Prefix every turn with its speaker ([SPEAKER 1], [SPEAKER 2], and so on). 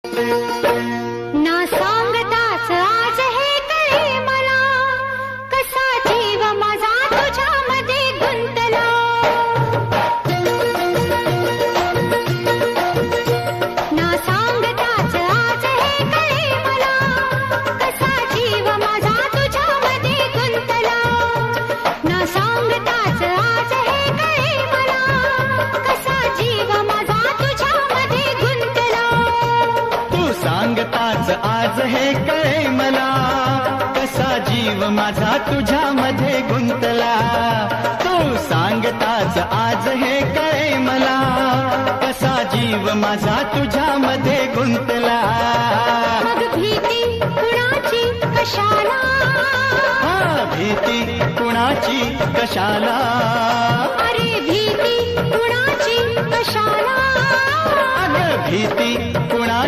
[SPEAKER 1] ना सांगताच आज हे कळे मला, कसा जीव माझा तुझ्यामध्ये गुंतला. ना सांगताच आज हे कळे मला, कसा जीव माझा तुझ्यामध्ये गुंतला. ना सांगताच आज हे कळे मला, कसा जीव माझा तुझ्यामध्ये गुंतला.
[SPEAKER 2] सांगताच आज हे कळे मला, कसा जीव माझा तुझ्यामध्ये गुंतला. तू सांगताच आज हे कळे मला, कसा जीव माझा तुझ्यामध्ये गुंतला.
[SPEAKER 1] मग भीती कुणाची कशाला,
[SPEAKER 2] भीती कुणाची कशाला.
[SPEAKER 1] अरे भीती कुणाची कशाला.
[SPEAKER 2] अगं भीती कुणाची